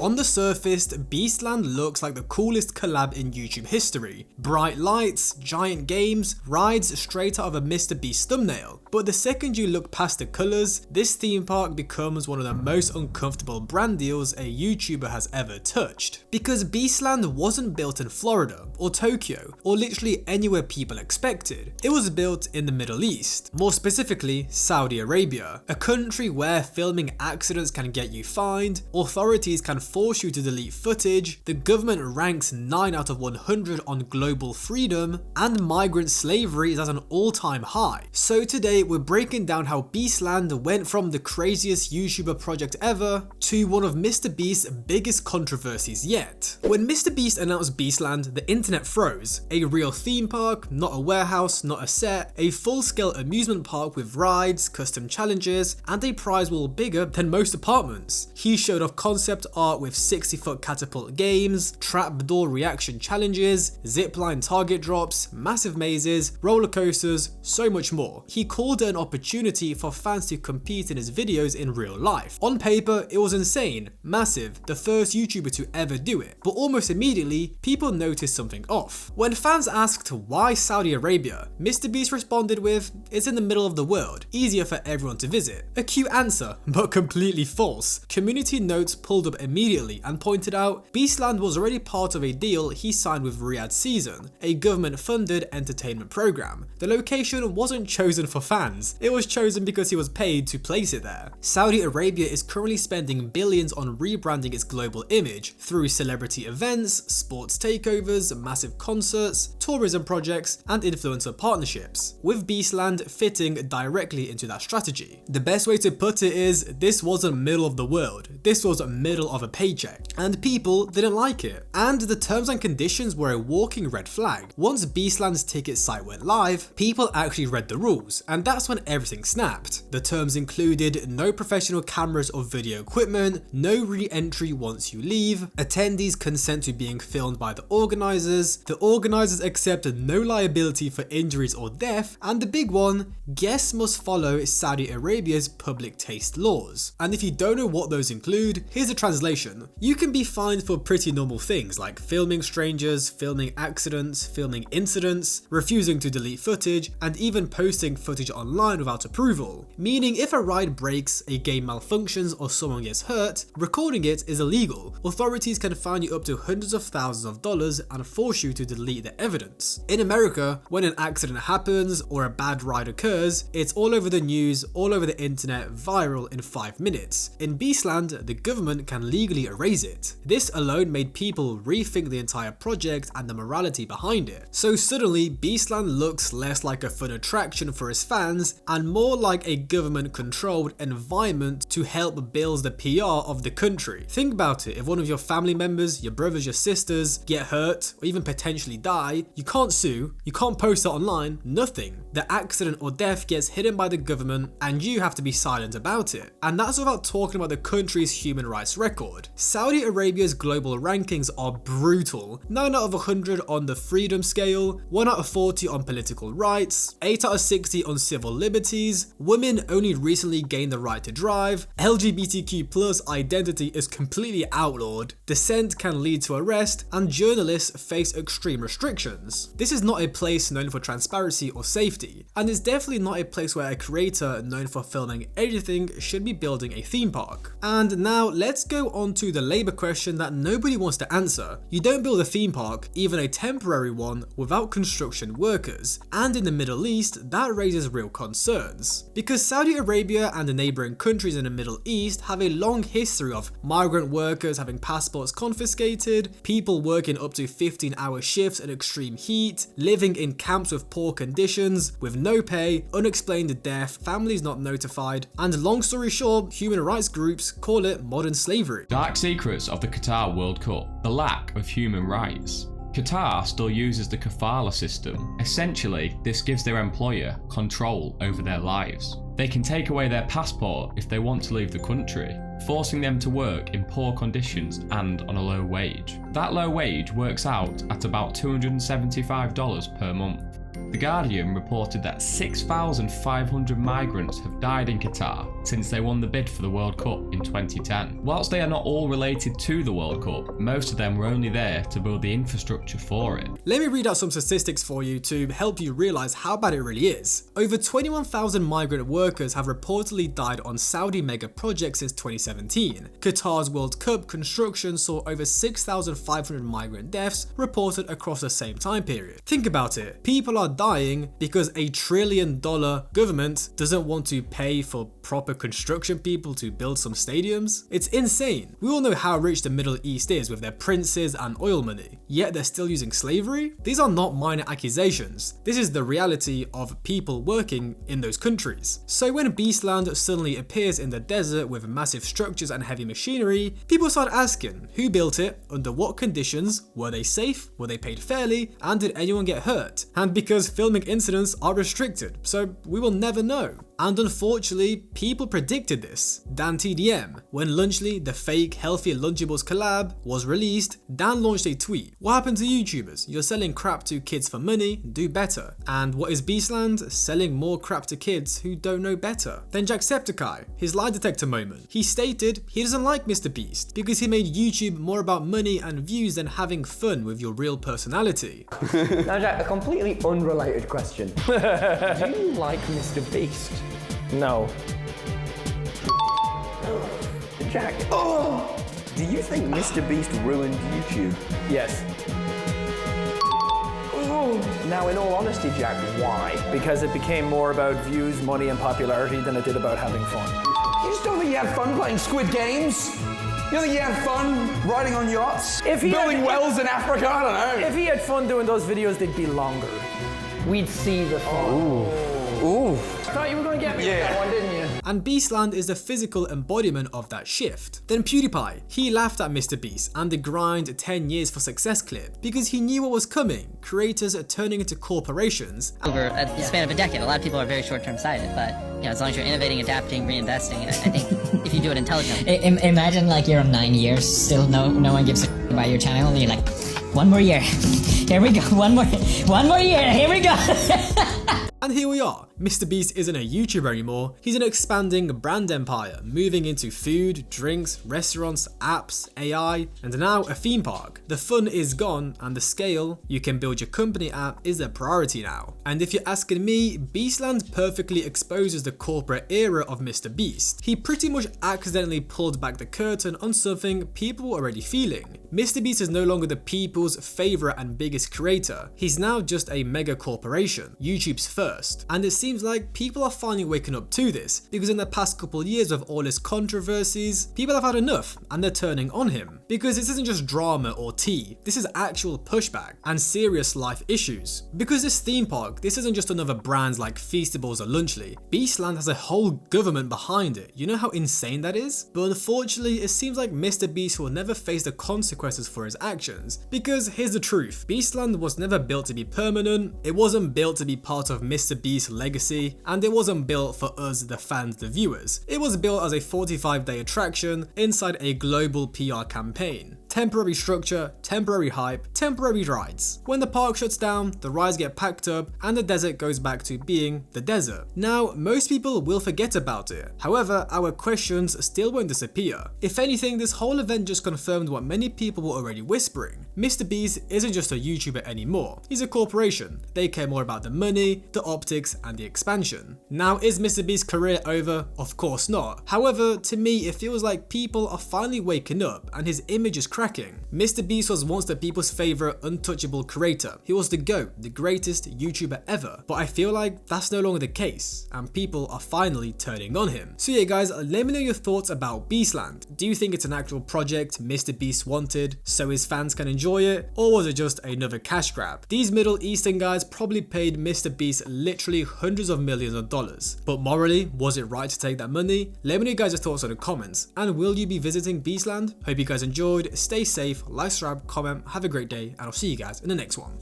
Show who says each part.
Speaker 1: on the surface, Beastland looks like the coolest collab in YouTube history. Bright lights, giant games, rides straight out of a MrBeast thumbnail. But the second you look past the colours, this theme park becomes one of the most uncomfortable brand deals a YouTuber has ever touched. Because Beastland wasn't built in Florida or Tokyo or literally anywhere people expected. It was built in the Middle East, more specifically Saudi Arabia, a country where filming accidents can get you fined, authorities can force you to delete footage, the government ranks 9 out of 100 on global freedom, and migrant slavery is at an all-time high. So today we're breaking down how Beastland went from the craziest YouTuber project ever to one of MrBeast's biggest controversies yet. When MrBeast announced Beastland, the internet froze. A real theme park, not a warehouse, not a set, a full-scale amusement park with rides, custom challenges, and a prize pool bigger than most apartments. He showed off concept art with 60-foot catapult games, trapdoor reaction challenges, zipline target drops, massive mazes, roller coasters, so much more. He called it an opportunity for fans to compete in his videos in real life. On paper, it was insane, massive, the first YouTuber to ever do it. But almost immediately, people noticed something off. When fans asked why Saudi Arabia, MrBeast responded with, "It's in the middle of the world, easier for everyone to visit." A cute answer, but completely false. Community notes pulled up immediately and pointed out Beastland was already part of a deal he signed with Riyadh Season, a government-funded entertainment program. The location wasn't chosen for fans, it was chosen because he was paid to place it there. Saudi Arabia is currently spending billions on rebranding its global image through celebrity events, sports takeovers, massive concerts, tourism projects, and influencer partnerships, with Beastland fitting directly into that strategy. The best way to put it is, this wasn't middle of the world, this was middle of a paycheck, and people didn't like it. And the terms and conditions were a walking red flag. Once Beastland's ticket site went live, people actually read the rules, and that's when everything snapped. The terms included no professional cameras or video equipment, no re-entry once you leave, attendees consent to being filmed by the organizers accept no liability for injuries or death, and the big one, guests must follow Saudi Arabia's public taste laws. And if you don't know what those include, here's a translation. You can be fined for pretty normal things like filming strangers, filming accidents, filming incidents, refusing to delete footage, and even posting footage online without approval. Meaning if a ride breaks, a game malfunctions, or someone gets hurt, recording it is illegal. Authorities can fine you up to hundreds of thousands of dollars and force you to delete the evidence. In America, when an accident happens or a bad ride occurs, it's all over the news, all over the internet, viral in 5 minutes. In Beastland, the government can legally erase it. This alone made people rethink the entire project and the morality behind it. So suddenly, Beastland looks less like a fun attraction for its fans and more like a government-controlled environment to help build the PR of the country. Think about it, if one of your family members, your brothers, your sisters get hurt or even potentially die, you can't sue, you can't post it online, nothing. The accident or death gets hidden by the government and you have to be silent about it. And that's without talking about the country's human rights record. Saudi Arabia's global rankings are brutal. 9 out of 100 on the freedom scale, 1 out of 40 on political rights, 8 out of 60 on civil liberties, women only recently gained the right to drive, LGBTQ+ identity is completely outlawed, dissent can lead to arrest, and journalists face extreme restrictions. This is not a place known for transparency or safety, and it's definitely not a place where a creator known for filming everything should be building a theme park. And now let's go on to the labor question that nobody wants to answer. You don't build a theme park, even a temporary one, without construction workers, and in the Middle East that raises real concerns. Because Saudi Arabia and the neighbouring countries in the Middle East have a long history of migrant workers having passports confiscated, people working up to 15-hour shifts in extreme heat, living in camps with poor conditions, with no pay, unexplained death, families not notified, and long story short, human rights groups call it modern slavery.
Speaker 2: Dark secrets of the Qatar World Cup. The lack of human rights. Qatar still uses the kafala system. Essentially, this gives their employer control over their lives. They can take away their passport if they want to leave the country, forcing them to work in poor conditions and on a low wage. That low wage works out at about $275 per month. The Guardian reported that 6,500 migrants have died in Qatar since they won the bid for the World Cup in 2010. Whilst they are not all related to the World Cup, most of them were only there to build the infrastructure for it.
Speaker 1: Let me read out some statistics for you to help you realise how bad it really is. Over 21,000 migrant workers have reportedly died on Saudi mega projects since 2017. Qatar's World Cup construction saw over 6,500 migrant deaths reported across the same time period. Think about it. People are dying because a $1 trillion government doesn't want to pay for proper construction people to build some stadiums. It's insane. We all know how rich the Middle East is with their princes and oil money, yet they're still using slavery? These are not minor accusations. This is the reality of people working in those countries. So when Beastland suddenly appears in the desert with massive structures and heavy machinery, people start asking, who built it, under what conditions, were they safe, were they paid fairly, and did anyone get hurt? And because filming incidents are restricted, so we will never know. And unfortunately, people predicted this. Dan TDM. When Lunchly, the fake Healthy Lunchables collab, was released, Dan launched a tweet. What happened to YouTubers? You're selling crap to kids for money, do better. And what is Beastland? Selling more crap to kids who don't know better. Then Jacksepticeye, his lie detector moment. He stated he doesn't like MrBeast because he made YouTube more about money and views than having fun with your real personality.
Speaker 3: Now Jack, a completely unrelated question. Do you like MrBeast? No. Jack, do you think MrBeast ruined YouTube? Yes. Now, in all honesty, Jack, why? Because it became more about views, money, and popularity than it did about having fun. You just don't think you had fun playing Squid Games? You don't think you had fun riding on yachts? Building wells in Africa? I don't know. If he had fun doing those videos, they'd be longer. We'd see the fun. Ooh. I thought you were going to get me with that one, didn't you?
Speaker 1: And Beastland is the physical embodiment of that shift. Then PewDiePie, he laughed at MrBeast and the grind 10 years for success clip because he knew what was coming, creators turning into corporations.
Speaker 4: Over a span of a decade, a lot of people are very short-term sighted, but you know, as long as you're innovating, adapting, reinvesting, I think if you do it intelligently.
Speaker 5: Imagine like you're on 9 years, still no one gives a about your channel, and you're like, one more year, here we go, one more year, here we go.
Speaker 1: And here we are. MrBeast isn't a YouTuber anymore, he's an expanding brand empire, moving into food, drinks, restaurants, apps, AI, and now a theme park. The fun is gone and the scale you can build your company at is a priority now. And if you're asking me, Beastland perfectly exposes the corporate era of MrBeast. He pretty much accidentally pulled back the curtain on something people were already feeling. MrBeast is no longer the people's favorite and biggest creator, he's now just a mega corporation, YouTube's first. And it seems like people are finally waking up to this, because in the past couple years of all his controversies, people have had enough and they're turning on him. Because this isn't just drama or tea, this is actual pushback and serious life issues. Because this theme park, this isn't just another brand like Feastables or Lunchly. Beastland has a whole government behind it. You know how insane that is? But unfortunately, it seems like MrBeast will never face the consequences for his actions. Because here's the truth, Beastland was never built to be permanent, it wasn't built to be part of MrBeast's legacy, and it wasn't built for us, the fans, the viewers. It was built as a 45-day attraction inside a global PR campaign. Temporary structure, temporary hype, temporary rides. When the park shuts down, the rides get packed up and the desert goes back to being the desert. Now, most people will forget about it. However, our questions still won't disappear. If anything, this whole event just confirmed what many people were already whispering. MrBeast isn't just a YouTuber anymore. He's a corporation. They care more about the money, the optics, and the expansion. Now, is MrBeast's career over? Of course not. However, to me, it feels like people are finally waking up and his image is cracking. MrBeast was once the people's favorite untouchable creator. He was the GOAT, the greatest YouTuber ever. But I feel like that's no longer the case and people are finally turning on him. So yeah guys, let me know your thoughts about Beastland. Do you think it's an actual project MrBeast wanted so his fans can enjoy it? Or was it just another cash grab? These Middle Eastern guys probably paid MrBeast literally hundreds of millions of dollars. But morally, was it right to take that money? Let me know guys your thoughts in the comments. And will you be visiting Beastland? Hope you guys enjoyed. Stay safe, like, subscribe, comment, have a great day, and I'll see you guys in the next one.